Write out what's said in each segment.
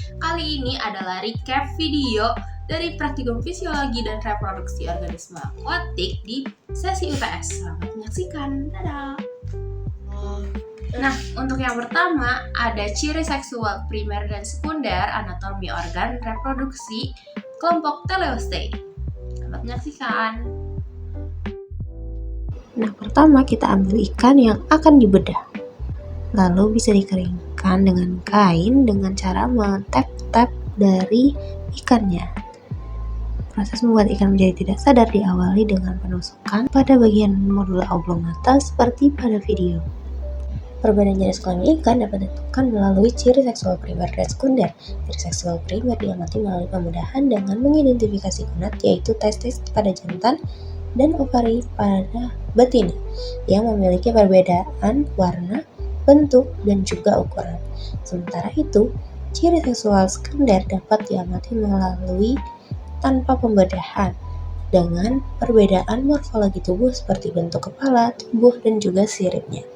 Kali ini adalah recap video dari praktikum fisiologi dan reproduksi organisme aquatik di sesi UTS. Selamat menyaksikan. Dadah. Nah, untuk yang pertama ada ciri seksual primer dan sekunder anatomi organ reproduksi kelompok Teleostei. Selamat menyaksikan. Nah, pertama kita ambil ikan yang akan dibedah. Lalu bisa dikeringkan dengan kain dengan cara mentap-tap dari ikannya. Proses membuat ikan menjadi tidak sadar diawali dengan penusukan pada bagian modula oblongata seperti pada video. Perbedaan jenis kelamin ikan dapat ditentukan melalui ciri seksual primer dan sekunder. Ciri seksual primer diamati melalui pembedahan dengan mengidentifikasi gonad, yaitu testis pada jantan dan ovari pada betina, yang memiliki perbedaan warna, bentuk, dan juga ukuran. Sementara itu, ciri seksual sekunder dapat diamati melalui tanpa pembedahan dengan perbedaan morfologi tubuh seperti bentuk kepala, tubuh, dan juga siripnya.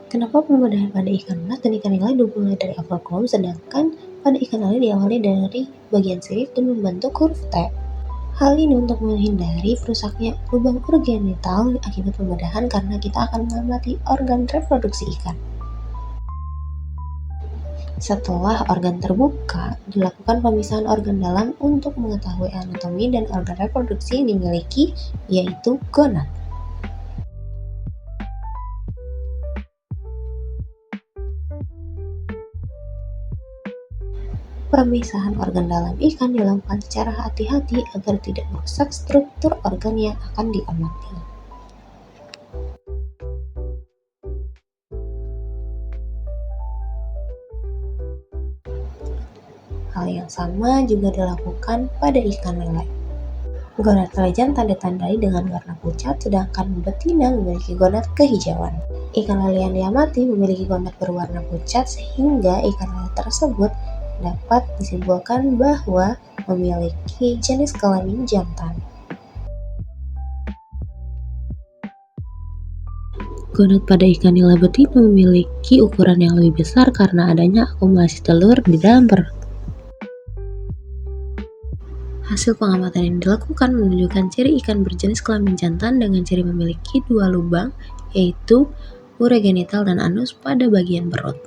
Kenapa pembedahan pada ikan mas dan ikan nila dimulai dari operculum, sedangkan pada ikan lele diawali dari bagian sirip dan membentuk huruf T? Hal ini untuk menghindari rusaknya lubang urogenital akibat pembedahan karena kita akan mengamati organ reproduksi ikan. Setelah organ terbuka, dilakukan pemisahan organ dalam untuk mengetahui anatomi dan organ reproduksi yang dimiliki, yaitu gonad. Pemisahan organ dalam ikan dilakukan secara hati-hati agar tidak merusak struktur organ yang akan diamati. Hal yang sama juga dilakukan pada ikan lele. Gonad lele jantan ditandai dengan warna pucat, sedangkan betina memiliki gonad kehijauan. Ikan lele yang diamati memiliki gonad berwarna pucat sehingga ikan lele tersebut dapat disimpulkan bahwa memiliki jenis kelamin jantan. Gonad pada ikan nila betina memiliki ukuran yang lebih besar karena adanya akumulasi telur di dalam perut. Hasil pengamatan yang dilakukan menunjukkan ciri ikan berjenis kelamin jantan dengan ciri memiliki dua lubang, yaitu urogenital dan anus pada bagian perut.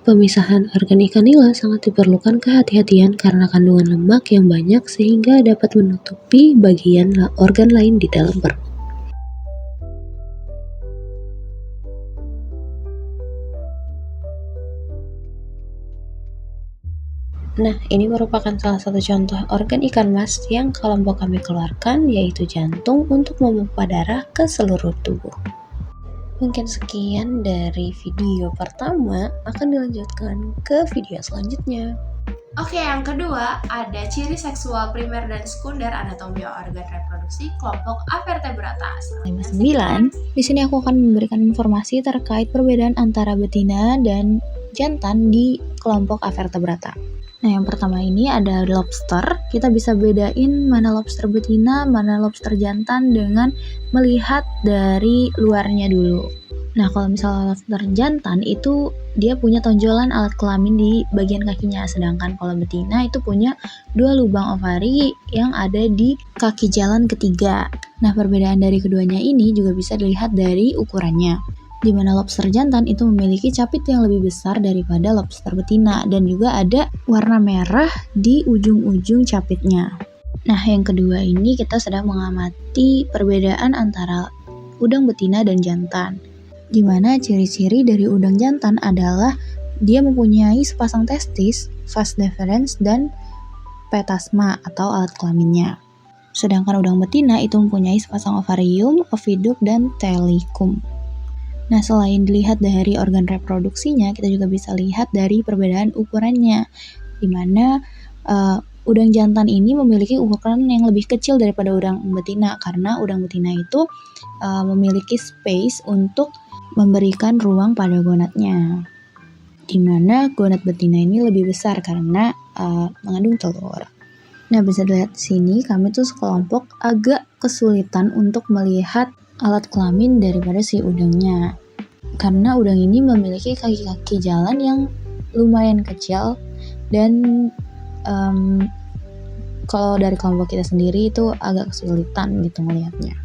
Pemisahan organ ikan nila sangat diperlukan kehati-hatian karena kandungan lemak yang banyak sehingga dapat menutupi bagian organ lain di dalam perut. Nah, ini merupakan salah satu contoh organ ikan mas yang kelompok kami keluarkan, yaitu jantung untuk memompa darah ke seluruh tubuh. Mungkin sekian dari video pertama, akan dilanjutkan ke video selanjutnya. Oke, yang kedua ada ciri seksual primer dan sekunder anatomi organ reproduksi kelompok Avertebrata. 59. Di sini aku akan memberikan informasi terkait perbedaan antara betina dan jantan di kelompok Avertebrata. Nah, yang pertama ini ada lobster. Kita bisa bedain mana lobster betina, mana lobster jantan dengan melihat dari luarnya dulu. Nah, kalau misalnya lobster jantan itu dia punya tonjolan alat kelamin di bagian kakinya, sedangkan kalau betina itu punya dua lubang ovari yang ada di kaki jalan ketiga. Nah, perbedaan dari keduanya ini juga bisa dilihat dari ukurannya, di mana lobster jantan itu memiliki capit yang lebih besar daripada lobster betina dan juga ada warna merah di ujung-ujung capitnya. Nah, yang kedua ini kita sedang mengamati perbedaan antara udang betina dan jantan, di mana ciri-ciri dari udang jantan adalah dia mempunyai sepasang testis, vas deferens, dan petasma atau alat kelaminnya. Sedangkan udang betina itu mempunyai sepasang ovarium, oviduct, dan telicum. Nah, selain dilihat dari organ reproduksinya, kita juga bisa lihat dari perbedaan ukurannya, di mana udang jantan ini memiliki ukuran yang lebih kecil daripada udang betina, karena udang betina itu memiliki space untuk memberikan ruang pada gonadnya, di mana gonad betina ini lebih besar karena mengandung telur. Nah, bisa dilihat di sini kami tuh sekelompok agak kesulitan untuk melihat alat kelamin daripada si udangnya, karena udang ini memiliki kaki-kaki jalan yang lumayan kecil dan kalau dari kelompok kita sendiri itu agak kesulitan gitu melihatnya.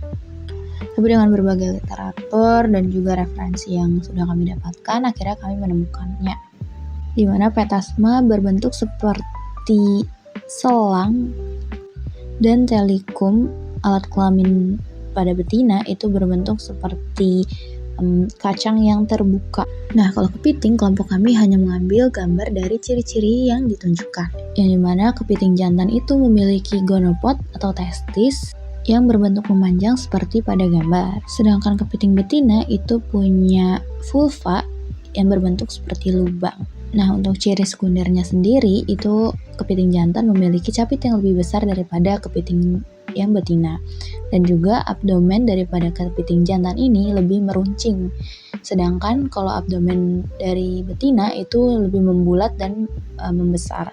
Tapi dengan berbagai literatur dan juga referensi yang sudah kami dapatkan, akhirnya kami menemukannya. Di mana petasma berbentuk seperti selang dan telikum alat kelamin pada betina itu berbentuk seperti kacang yang terbuka. Nah, kalau kepiting, kelompok kami hanya mengambil gambar dari ciri-ciri yang ditunjukkan. Yang dimana kepiting jantan itu memiliki gonopod atau testis yang berbentuk memanjang seperti pada gambar. Sedangkan kepiting betina itu punya vulva yang berbentuk seperti lubang. Nah, untuk ciri sekundernya sendiri itu kepiting jantan memiliki capit yang lebih besar daripada kepiting yang betina, dan juga abdomen daripada kepiting jantan ini lebih meruncing, sedangkan kalau abdomen dari betina itu lebih membulat dan membesar.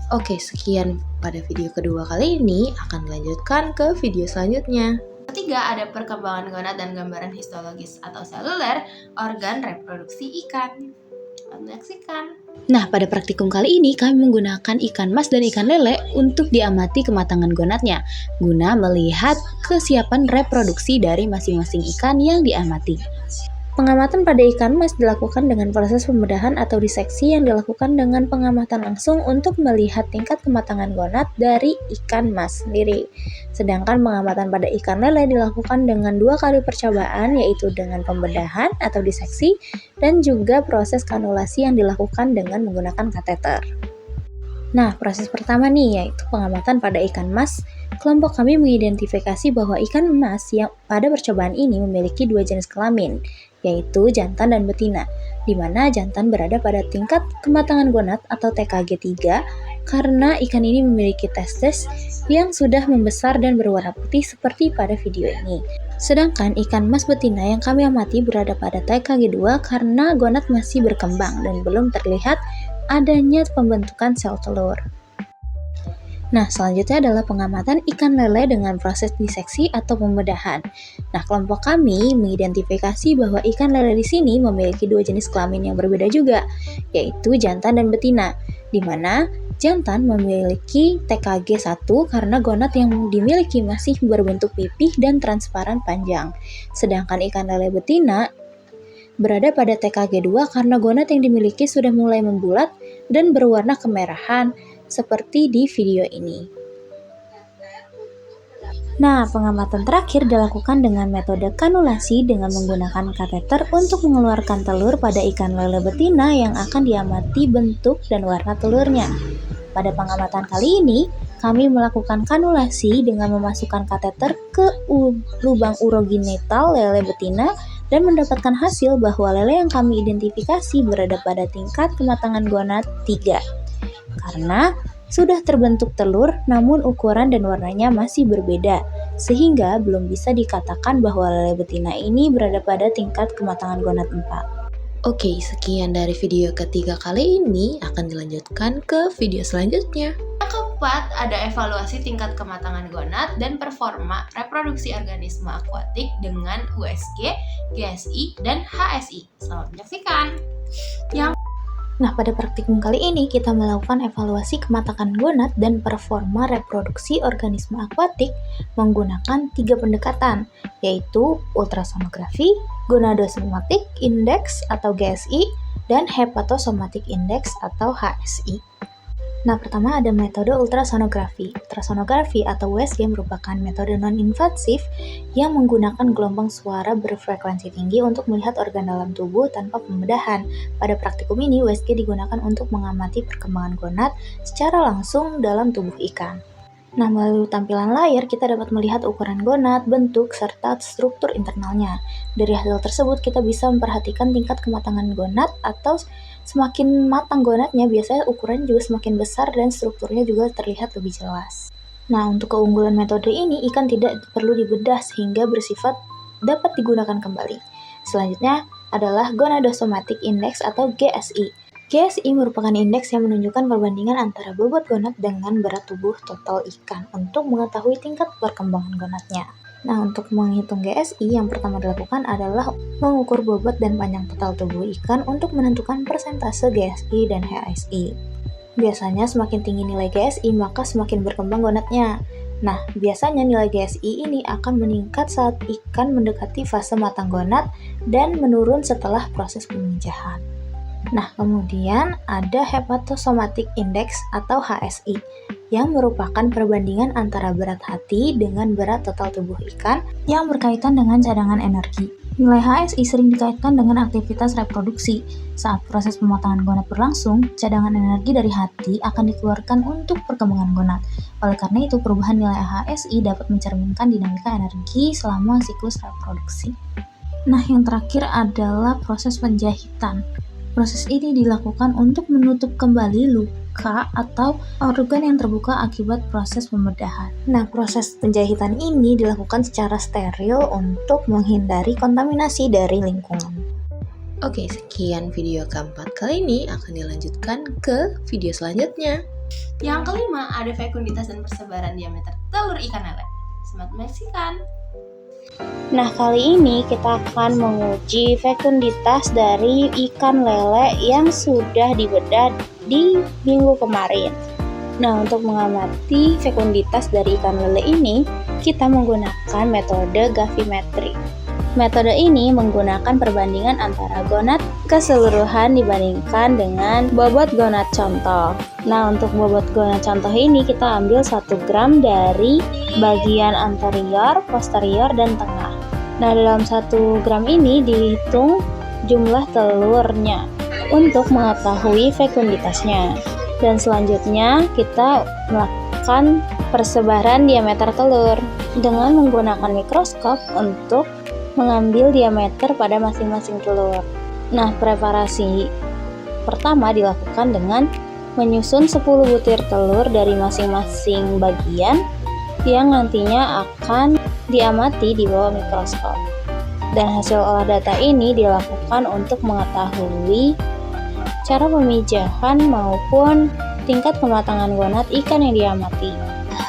Oke, sekian pada video kedua kali ini, akan dilanjutkan ke video selanjutnya. Ketiga, ada perkembangan gonad dan gambaran histologis atau seluler organ reproduksi ikan. Menyaksikan. Nah, pada praktikum kali ini kami menggunakan ikan mas dan ikan lele untuk diamati kematangan gonadnya, guna melihat kesiapan reproduksi dari masing-masing ikan yang diamati. Pengamatan pada ikan mas dilakukan dengan proses pembedahan atau diseksi yang dilakukan dengan pengamatan langsung untuk melihat tingkat kematangan gonad dari ikan mas sendiri. Sedangkan pengamatan pada ikan lele dilakukan dengan 2 kali percobaan, yaitu dengan pembedahan atau diseksi dan juga proses kanulasi yang dilakukan dengan menggunakan kateter. Nah, proses pertama nih yaitu pengamatan pada ikan mas. Kelompok kami mengidentifikasi bahwa ikan emas yang pada percobaan ini memiliki 2 jenis kelamin, yaitu jantan dan betina, di mana jantan berada pada tingkat kematangan gonad atau TKG 3 karena ikan ini memiliki testis yang sudah membesar dan berwarna putih seperti pada video ini. Sedangkan ikan mas betina yang kami amati berada pada TKG 2 karena gonad masih berkembang dan belum terlihat adanya pembentukan sel telur. Nah, selanjutnya adalah pengamatan ikan lele dengan proses diseksi atau pembedahan. Nah, kelompok kami mengidentifikasi bahwa ikan lele di sini memiliki 2 jenis kelamin yang berbeda juga, yaitu jantan dan betina, di mana jantan memiliki TKG 1 karena gonad yang dimiliki masih berbentuk pipih dan transparan panjang. Sedangkan ikan lele betina berada pada TKG 2 karena gonad yang dimiliki sudah mulai membulat dan berwarna kemerahan seperti di video ini. Nah, pengamatan terakhir dilakukan dengan metode kanulasi dengan menggunakan kateter untuk mengeluarkan telur pada ikan lele betina yang akan diamati bentuk dan warna telurnya. Pada pengamatan kali ini, kami melakukan kanulasi dengan memasukkan kateter ke lubang urogenital lele betina dan mendapatkan hasil bahwa lele yang kami identifikasi berada pada tingkat kematangan gonad 3. Karena sudah terbentuk telur namun ukuran dan warnanya masih berbeda, sehingga belum bisa dikatakan bahwa lele betina ini berada pada tingkat kematangan gonad 4. Oke, sekian dari video ketiga kali ini, akan dilanjutkan ke video selanjutnya. Yang keempat, ada evaluasi tingkat kematangan gonad dan performa reproduksi organisme akuatik dengan USG, GSI, dan HSI. Selamat menyaksikan. Nah, pada praktikum kali ini kita melakukan evaluasi kematangan gonad dan performa reproduksi organisme akuatik menggunakan 3 pendekatan, yaitu ultrasonografi, gonadosomatic index atau GSI, dan hepatosomatic index atau HSI. Nah, pertama ada metode ultrasonografi. Ultrasonografi atau USG merupakan metode non-invasif yang menggunakan gelombang suara berfrekuensi tinggi untuk melihat organ dalam tubuh tanpa pembedahan. Pada praktikum ini, USG digunakan untuk mengamati perkembangan gonad secara langsung dalam tubuh ikan. Nah, melalui tampilan layar kita dapat melihat ukuran gonad, bentuk, serta struktur internalnya. Dari hasil tersebut kita bisa memperhatikan tingkat kematangan gonad atau semakin matang gonadnya biasanya ukurannya juga semakin besar dan strukturnya juga terlihat lebih jelas. Nah, untuk keunggulan metode ini ikan tidak perlu dibedah sehingga bersifat dapat digunakan kembali. Selanjutnya adalah gonadosomatic index atau GSI. GSI merupakan indeks yang menunjukkan perbandingan antara bobot gonad dengan berat tubuh total ikan untuk mengetahui tingkat perkembangan gonadnya. Nah, untuk menghitung GSI, yang pertama dilakukan adalah mengukur bobot dan panjang total tubuh ikan untuk menentukan persentase GSI dan HSI. Biasanya semakin tinggi nilai GSI, maka semakin berkembang gonadnya. Nah, biasanya nilai GSI ini akan meningkat saat ikan mendekati fase matang gonad dan menurun setelah proses pemijahan. Nah, kemudian ada Hepatosomatic Index atau HSI yang merupakan perbandingan antara berat hati dengan berat total tubuh ikan yang berkaitan dengan cadangan energi. Nilai HSI sering dikaitkan dengan aktivitas reproduksi. Saat proses pematangan gonad berlangsung, cadangan energi dari hati akan dikeluarkan untuk perkembangan gonad. Oleh karena itu, perubahan nilai HSI dapat mencerminkan dinamika energi selama siklus reproduksi. Nah, yang terakhir adalah proses penjahitan. Proses ini dilakukan untuk menutup kembali luka atau organ yang terbuka akibat proses pembedahan. Nah, proses penjahitan ini dilakukan secara steril untuk menghindari kontaminasi dari lingkungan. Oke, sekian video keempat kali ini, akan dilanjutkan ke video selanjutnya. Yang kelima ada fekunditas dan persebaran diameter telur ikan lele. Selamat menyaksikan. Nah, kali ini kita akan menguji fekunditas dari ikan lele yang sudah dibedah di minggu kemarin. Nah, untuk mengamati fekunditas dari ikan lele ini, kita menggunakan metode gavimetri. Metode ini menggunakan perbandingan antara gonad keseluruhan dibandingkan dengan bobot gonad contoh. Nah, untuk bobot gonad contoh ini kita ambil 1 gram dari bagian anterior, posterior, dan tengah. Nah, dalam 1 gram ini dihitung jumlah telurnya untuk mengetahui fekunditasnya. Dan selanjutnya kita melakukan persebaran diameter telur dengan menggunakan mikroskop untuk mengambil diameter pada masing-masing telur. Nah, preparasi pertama dilakukan dengan menyusun 10 butir telur dari masing-masing bagian yang nantinya akan diamati di bawah mikroskop. Dan hasil olah data ini dilakukan untuk mengetahui cara pemijahan maupun tingkat kematangan gonad ikan yang diamati.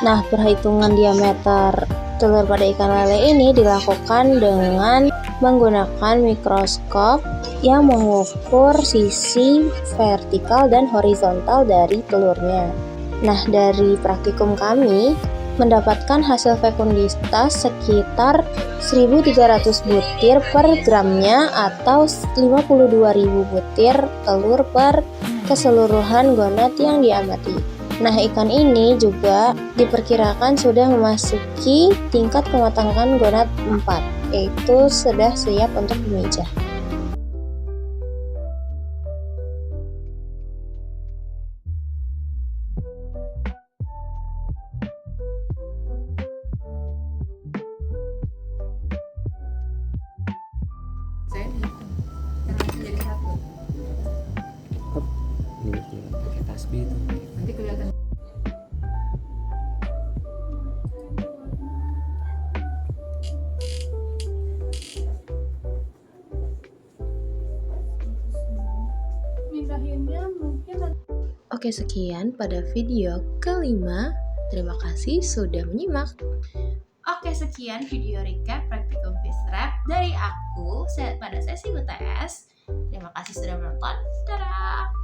Nah, perhitungan diameter telur pada ikan lele ini dilakukan dengan menggunakan mikroskop yang mengukur sisi vertikal dan horizontal dari telurnya. Nah, dari praktikum kami mendapatkan hasil fekunditas sekitar 1.300 butir per gramnya atau 52.000 butir telur per keseluruhan gonad yang diamati. Nah, ikan ini juga diperkirakan sudah memasuki tingkat kematangan gonad 4, yaitu sudah siap untuk pemijah. Saya langsung jadi satu. Ini pakai tasbih itu. Nanti kelihatan. Oke, sekian pada video kelima. Terima kasih sudah menyimak. Oke, sekian video recap praktikum Fish Rap dari aku pada sesi UTS. Terima kasih sudah menonton. Dadah!